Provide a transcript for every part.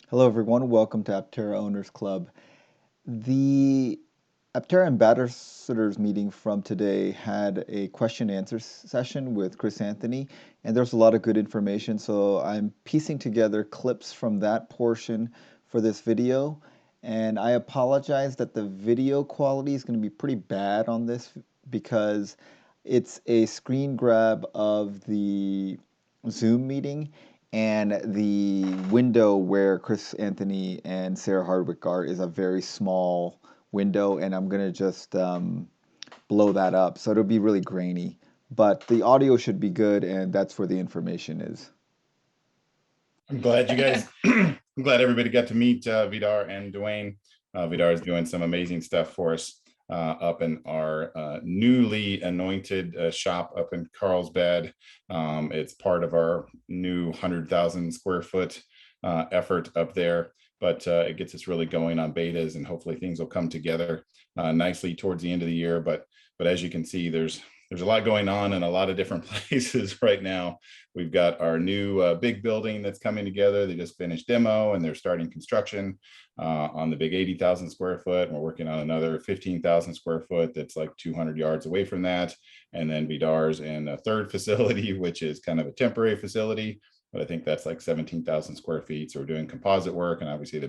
Hello, everyone. Welcome to Aptera Owners Club. The Aptera Ambassadors meeting from today had a question and answer session with Chris Anthony, and there's a lot of good information. So I'm piecing together clips from that portion for this video. And I apologize that the video quality is going to be pretty bad on this because it's a screen grab of the Zoom meeting, and the window where Chris Anthony and Sarah Hardwick are is a very small window, and I'm gonna just blow that up, so it'll be really grainy. But the audio should be good, and that's where the information is. I'm glad you guys, I'm glad everybody got to meet Vidar and Dwayne. Vidar is doing some amazing stuff for us up in our newly anointed shop up in Carlsbad. It's part of our new 100,000 square foot effort up there, but it gets us really going on betas, and hopefully things will come together nicely towards the end of the year. But as you can see, there's a lot going on in a lot of different places right now. We've got our new big building that's coming together. They just finished demo and they're starting construction on the big 80,000 square foot. And we're working on another 15,000 square foot that's like 200 yards away from that. And then Vidar's in a third facility, which is kind of a temporary facility, but I think that's like 17,000 square feet. So we're doing composite work and obviously the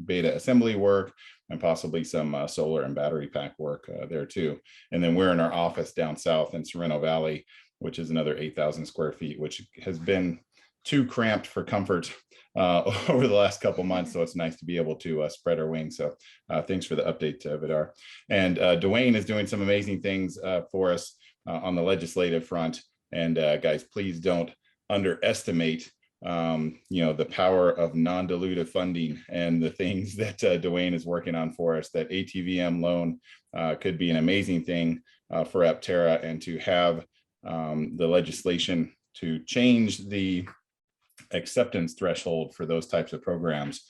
beta assembly work and possibly some solar and battery pack work there too. And then we're in our office down south in Sorrento Valley, which is another 8,000 square feet, which has been too cramped for comfort over the last couple months. So it's nice to be able to spread our wings. So thanks for the update, Vidar. And Dwayne is doing some amazing things for us on the legislative front. And guys, please don't underestimate the power of non-dilutive funding and the things that Dwayne is working on for us. That ATVM loan could be an amazing thing for Aptera, and to have the legislation to change the acceptance threshold for those types of programs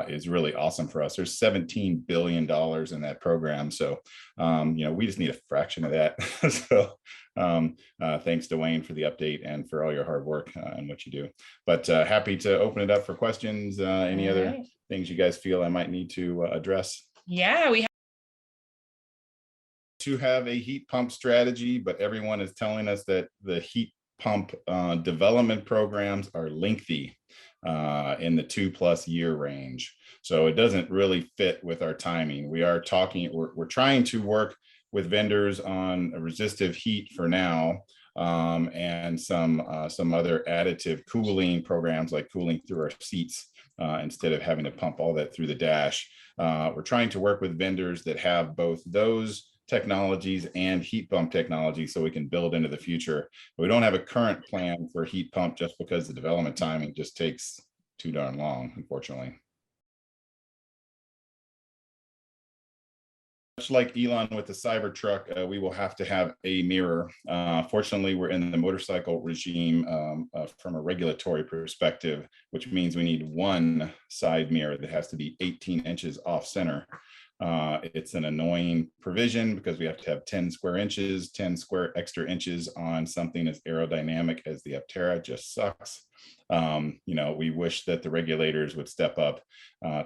is really awesome for us. There's $17 billion in that program. So, we just need a fraction of that. So thanks, Dwayne, for the update and for all your hard work and what you do. But happy to open it up for questions. Any other things you guys feel I might need to address? Yeah, we have a heat pump strategy, but everyone is telling us that the heat pump development programs are lengthy in the 2+ year range. So it doesn't really fit with our timing. We're trying to work with vendors on a resistive heat for now, and some other additive cooling programs, like cooling through our seats instead of having to pump all that through the dash. We're trying to work with vendors that have both those technologies and heat pump technology so we can build into the future. But we don't have a current plan for heat pump just because the development timing just takes too darn long, unfortunately. Much like Elon with the Cybertruck, we will have to have a mirror. Fortunately, we're in the motorcycle regime from a regulatory perspective, which means we need one side mirror that has to be 18 inches off center. It's an annoying provision because we have to have 10 square inches, 10 square extra inches on something as aerodynamic as the Aptera. Just sucks. We wish that the regulators would step up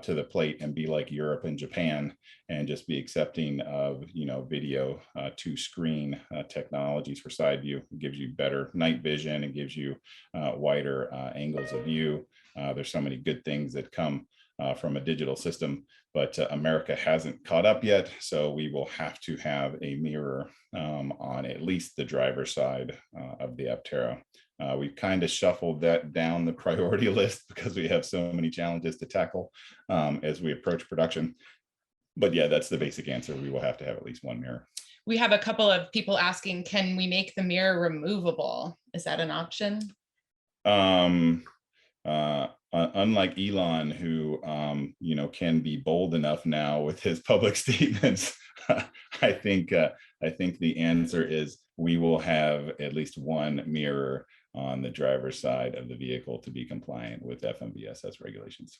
to the plate and be like Europe and Japan and just be accepting of, video to screen technologies for side view. It gives you better night vision. It gives you wider angles of view. There's so many good things that come from a digital system, but America hasn't caught up yet. So we will have to have a mirror on at least the driver's side of the Aptera. We've kind of shuffled that down the priority list because we have so many challenges to tackle as we approach production. But yeah, that's the basic answer. We will have to have at least one mirror. We have a couple of people asking, can we make the mirror removable? Is that an option? Unlike Elon, who can be bold enough now with his public statements, I think the answer is we will have at least one mirror on the driver's side of the vehicle to be compliant with FMVSS regulations.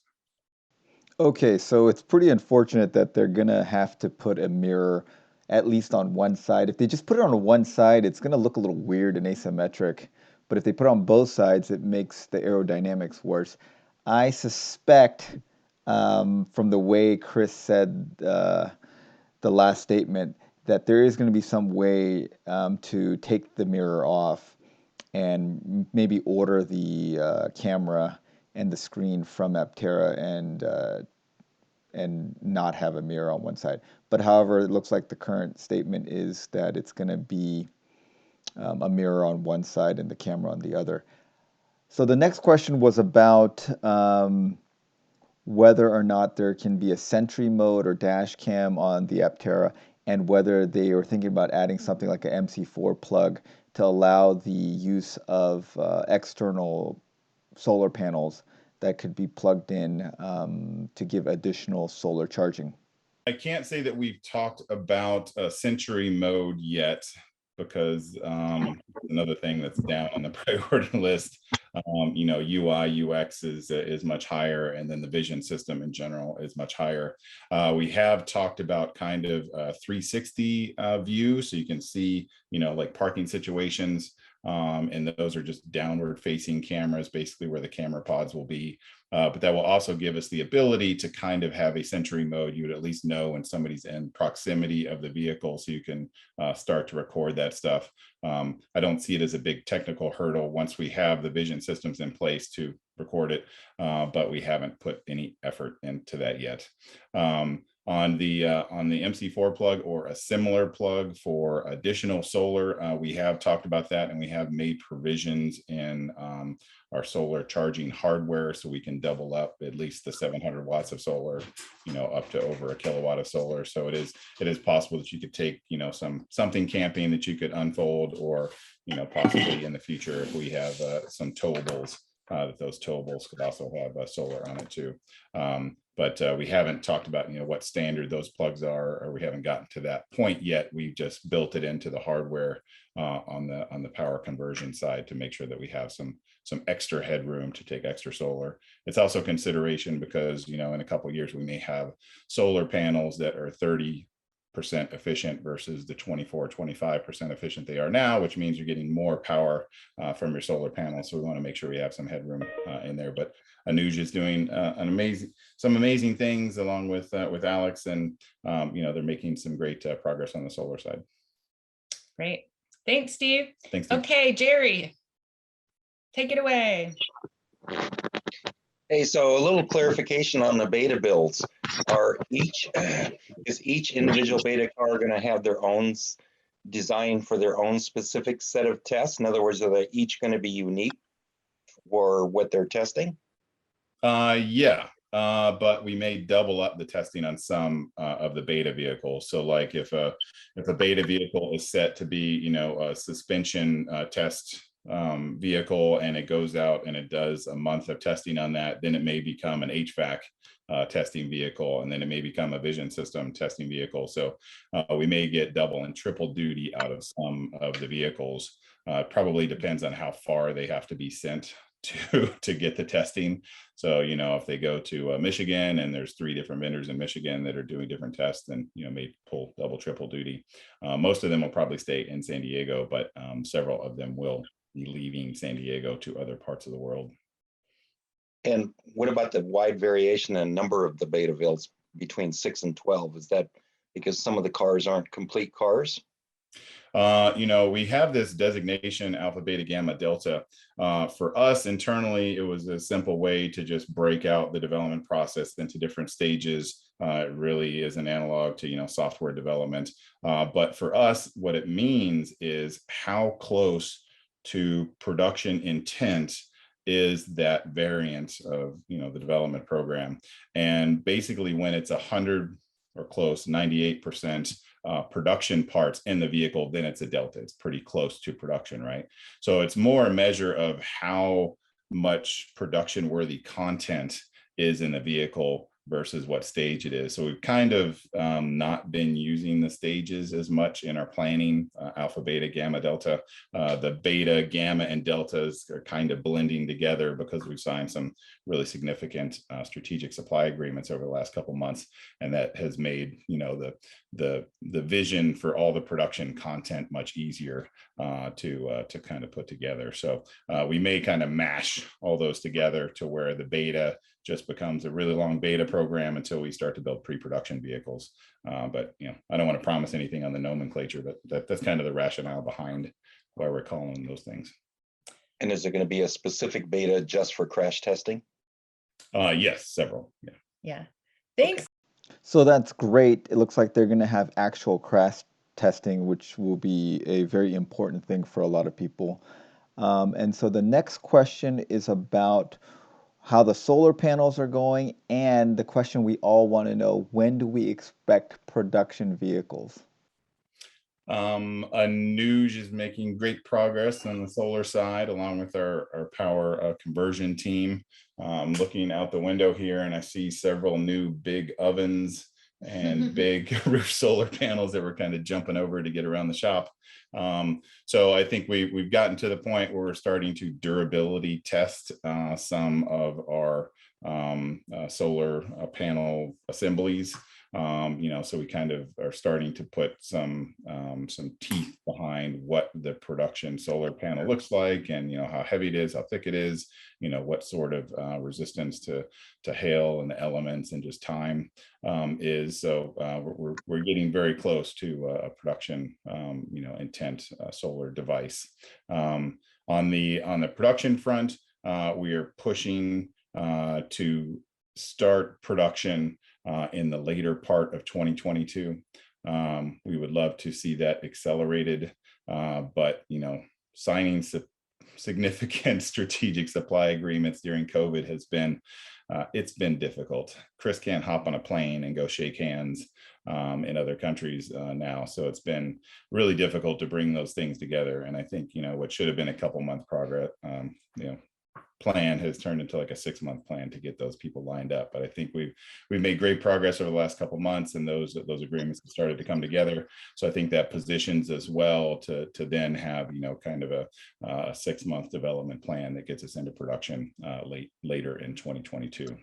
Okay, so it's pretty unfortunate that they're gonna have to put a mirror at least on one side. If they just put it on one side, it's gonna look a little weird and asymmetric. But if they put it on both sides, it makes the aerodynamics worse. I suspect from the way Chris said the last statement, that there is going to be some way to take the mirror off and maybe order the camera and the screen from Aptera and not have a mirror on one side. But however, it looks like the current statement is that it's going to be a mirror on one side and the camera on the other. So the next question was about whether or not there can be a Sentry mode or dash cam on the Aptera, and whether they are thinking about adding something like an MC4 plug to allow the use of external solar panels that could be plugged in to give additional solar charging. I can't say that we've talked about a Sentry mode yet, because another thing that's down on the priority list. You know, UI UX is much higher, and then the vision system in general is much higher. We have talked about kind of a 360 view, so you can see, you know, like parking situations, and those are just downward facing cameras, basically where the camera pods will be. But that will also give us the ability to kind of have a Sentry mode. You would at least know when somebody's in proximity of the vehicle, so you can start to record that stuff. I don't see it as a big technical hurdle once we have the vision systems in place to record it, but we haven't put any effort into that yet. On the MC4 plug or a similar plug for additional solar, we have talked about that, and we have made provisions in our solar charging hardware, so we can double up at least the 700 watts of solar, you know, up to over a kilowatt of solar. So it is possible that you could take, you know, something camping that you could unfold, or, you know, possibly in the future, if we have some towables, that those towables could also have solar on it too. But we haven't talked about, you know, what standard those plugs are, or we haven't gotten to that point yet. We've just built it into the hardware on the power conversion side to make sure that we have some extra headroom to take extra solar. It's also consideration because, you know, in a couple of years we may have solar panels that are 30% efficient versus the 24-25% efficient they are now, which means you're getting more power from your solar panels. So we want to make sure we have some headroom in there. But Anuj is doing some amazing things along with Alex, and you know, they're making some great progress on the solar side. Great. Thanks, Steve. Thanks, Steve. Okay, Jerry, take it away. Hey, so a little clarification on the beta builds. Is each individual beta car going to have their own design for their own specific set of tests? In other words, are they each going to be unique for what they're testing? Yeah, but we may double up the testing on some of the beta vehicles. So like if a beta vehicle is set to be, you know, a suspension test vehicle, and it goes out and it does a month of testing on that, then it may become an HVAC testing vehicle, and then it may become a vision system testing vehicle. So we may get double and triple duty out of some of the vehicles. Probably depends on how far they have to be sent to get the testing. So, you know, if they go to Michigan and there's 3 different vendors in Michigan that are doing different tests, then, you know, may pull double, triple duty. Most of them will probably stay in San Diego, but several of them will be leaving San Diego to other parts of the world. And what about the wide variation in number of the beta builds between 6 and 12? Is that because some of the cars aren't complete cars? You know, we have this designation alpha, beta, gamma, delta. For us internally, it was a simple way to just break out the development process into different stages. It really is an analog to, you know, software development. But for us, what it means is how close to production intent is that variant of, you know, the development program. And basically when it's 100 or close, 98% production parts in the vehicle, then it's a delta. It's pretty close to production, right? So it's more a measure of how much production worthy content is in the vehicle versus what stage it is. So we've kind of not been using the stages as much in our planning, alpha, beta, gamma, delta. The beta, gamma, and deltas are kind of blending together because we've signed some really significant strategic supply agreements over the last couple months, and that has made, you know, the vision for all the production content much easier to kind of put together. So we may kind of mash all those together to where the beta just becomes a really long beta program until we start to build pre-production vehicles. But I don't want to promise anything on the nomenclature, but that's kind of the rationale behind why we're calling those things. And is there going to be a specific beta just for crash testing? Yes, several. Yeah. Thanks. So that's great. It looks like they're going to have actual crash testing, which will be a very important thing for a lot of people. And so the next question is about how the solar panels are going, and the question we all want to know, when do we expect production vehicles? Anuj is making great progress on the solar side, along with our power conversion team. Looking out the window here, and I see several new big ovens and big roof solar panels that we're kind of jumping over to get around the shop. So I think we've gotten to the point where we're starting to durability test some of our solar panel assemblies. So we kind of are starting to put some teeth behind what the production solar panel looks like, and how heavy it is, how thick it is, what sort of resistance to hail and the elements and just time is. So we're getting very close to a production intent solar device. On the production front, we are pushing to start production in the later part of 2022. We would love to see that accelerated, but signing significant strategic supply agreements during COVID has been it's been difficult. Chris can't hop on a plane and go shake hands in other countries now, so it's been really difficult to bring those things together. And I think what should have been a couple month progress plan has turned into like a 6-month plan to get those people lined up. But I think we've made great progress over the last couple months, and those agreements have started to come together. So I think that positions us well to then have kind of a 6-month development plan that gets us into production later in 2022.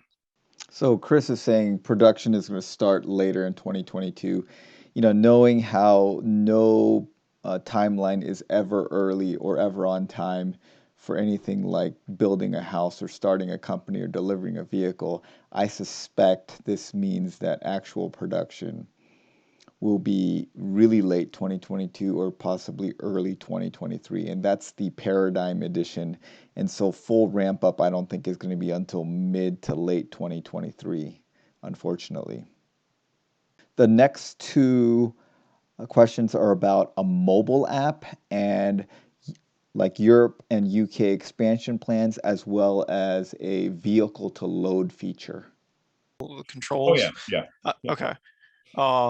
So Chris is saying production is going to start later in 2022. Knowing how no timeline is ever early or ever on time for anything like building a house or starting a company or delivering a vehicle, I suspect this means that actual production will be really late 2022 or possibly early 2023. And that's the Paradigm edition. And so full ramp up, I don't think is going to be until mid to late 2023, unfortunately. The next two questions are about a mobile app and like Europe and UK expansion plans, as well as a vehicle to load feature. Controls. Oh yeah. Okay.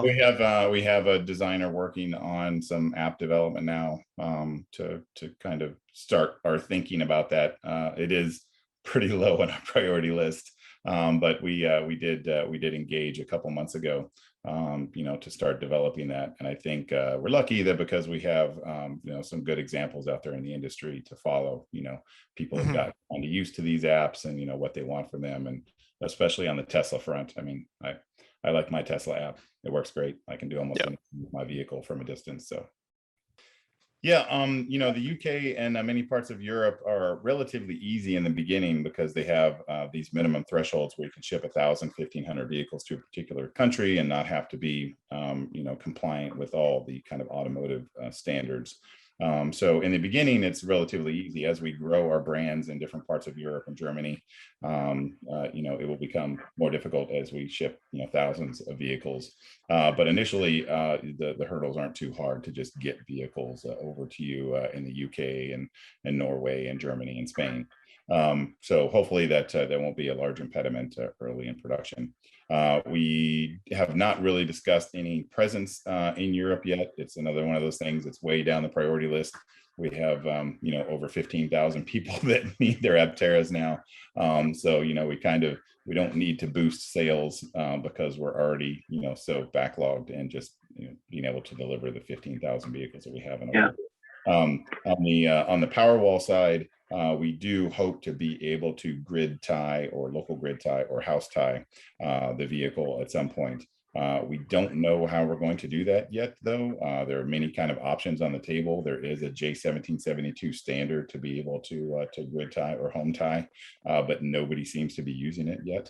We have a designer working on some app development now to kind of start our thinking about that. It is pretty low on our priority list, but we did engage a couple months ago to start developing that. And I think we're lucky that because we have some good examples out there in the industry to follow. People have got kind of used to these apps and what they want from them, and especially on the Tesla front. I mean, I like my Tesla app. It works great. I can do almost anything with my vehicle from a distance. So yeah, the UK and many parts of Europe are relatively easy in the beginning because they have these minimum thresholds where you can ship 1,000, 1,500 vehicles to a particular country and not have to be, compliant with all the kind of automotive standards. So in the beginning, it's relatively easy. As we grow our brands in different parts of Europe and Germany, it will become more difficult as we ship, thousands of vehicles. But initially, the hurdles aren't too hard to just get vehicles over to you in the UK and Norway and Germany and Spain. So hopefully that won't be a large impediment early in production. We have not really discussed any presence in Europe yet. It's another one of those things that's way down the priority list. We have, over 15,000 people that need their Apteras now. So, we don't need to boost sales because we're already, so backlogged and just being able to deliver the 15,000 vehicles that we have in order. On the Powerwall side, we do hope to be able to grid tie or local grid tie or house tie the vehicle at some point. We don't know how we're going to do that yet, though. There are many kind of options on the table. There is a J1772 standard to be able to grid tie or home tie, but nobody seems to be using it yet.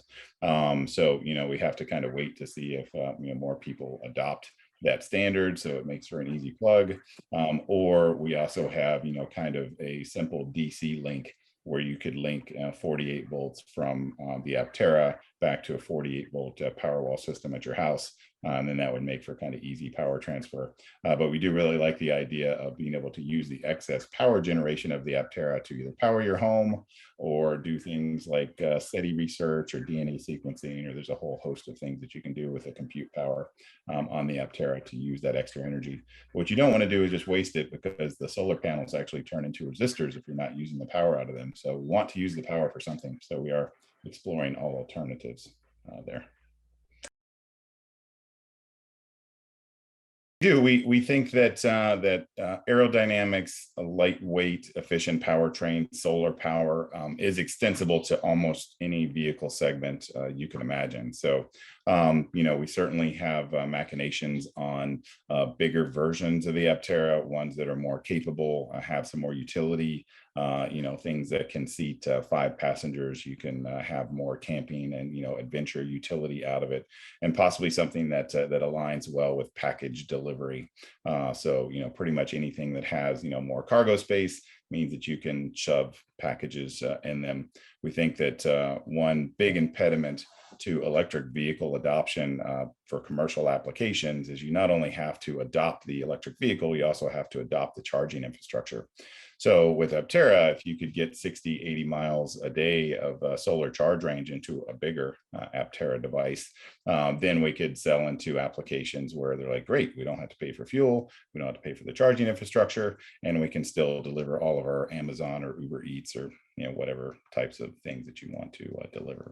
So, we have to kind of wait to see if more people adopt that standard, so it makes for an easy plug. Or we also have, kind of a simple DC link where you could link 48 volts from the Aptera back to a 48 volt power wall system at your house. And then that would make for kind of easy power transfer. But we do really like the idea of being able to use the excess power generation of the Aptera to either power your home or do things like SETI research or DNA sequencing, or there's a whole host of things that you can do with the compute power on the Aptera to use that extra energy. What you don't want to do is just waste it, because the solar panels actually turn into resistors if you're not using the power out of them. So we want to use the power for something. So we are exploring all alternatives there. We think that aerodynamics, a lightweight, efficient powertrain, solar power is extensible to almost any vehicle segment you can imagine. So, we certainly have machinations on bigger versions of the Aptera, ones that are more capable, have some more utility. Things that can seat 5 passengers. You can have more camping and adventure utility out of it, and possibly something that aligns well with package delivery. So pretty much anything that has more cargo space means that you can shove packages in them. We think that one big impediment to electric vehicle adoption for commercial applications is you not only have to adopt the electric vehicle, you also have to adopt the charging infrastructure. So with Aptera, if you could get 60, 80 miles a day of solar charge range into a bigger Aptera device, then we could sell into applications where they're like, great, we don't have to pay for fuel, we don't have to pay for the charging infrastructure, and we can still deliver all of our Amazon or Uber Eats or whatever types of things that you want to deliver.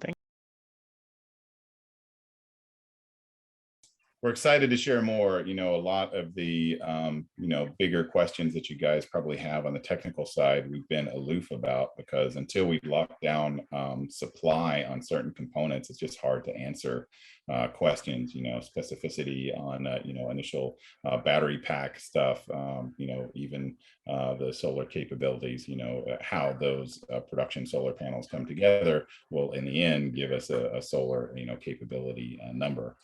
We're excited to share more. A lot of the bigger questions that you guys probably have on the technical side, we've been aloof about, because until we lock down supply on certain components, it's just hard to answer questions. Specificity on initial battery pack stuff, even the solar capabilities, how those production solar panels come together will in the end give us a solar capability number.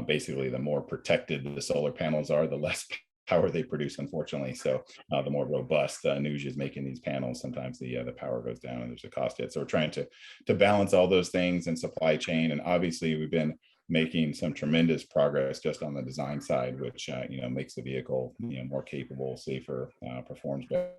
Basically, the more protected the solar panels are, the less power they produce, unfortunately. So the more robust Nuge is making these panels, sometimes the power goes down and there's a cost hit. So we're trying to balance all those things in supply chain. And obviously we've been making some tremendous progress just on the design side, which makes the vehicle more capable, safer, performs better.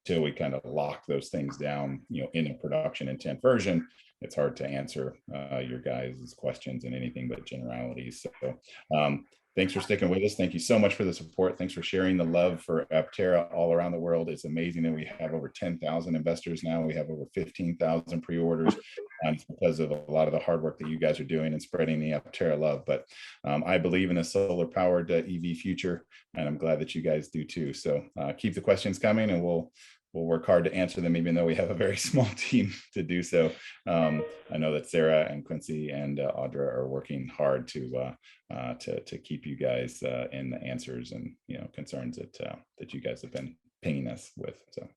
Till we kind of lock those things down, in a production intent version, it's hard to answer your guys' questions in anything but generalities. So thanks for sticking with us. Thank you so much for the support. Thanks for sharing the love for Aptera all around the world. It's amazing that we have over 10,000 investors now. We have over 15,000 pre-orders. It's because of a lot of the hard work that you guys are doing and spreading the Aptera love. But I believe in a solar powered EV future, and I'm glad that you guys do too. So keep the questions coming, and we'll work hard to answer them, even though we have a very small team to do so. I know that Sarah and Quincy and Audra are working hard to keep you guys in the answers and concerns that you guys have been pinging us with. So.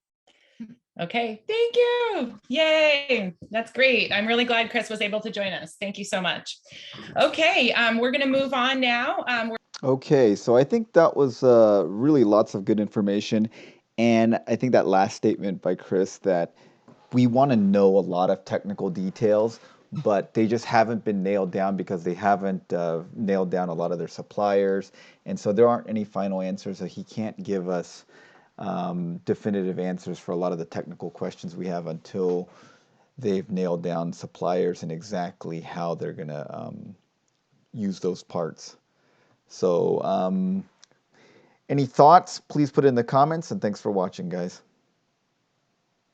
Okay, thank you. Yay, that's great. I'm really glad Chris was able to join us. Thank you so much. Okay, we're going to move on now. Okay, so I think that was really lots of good information. And I think that last statement by Chris, that we want to know a lot of technical details, but they just haven't been nailed down because they haven't nailed down a lot of their suppliers. And so there aren't any final answers. So he can't give us definitive answers for a lot of the technical questions we have until they've nailed down suppliers and exactly how they're going to use those parts. So any thoughts, please put it in the comments, and thanks for watching, guys.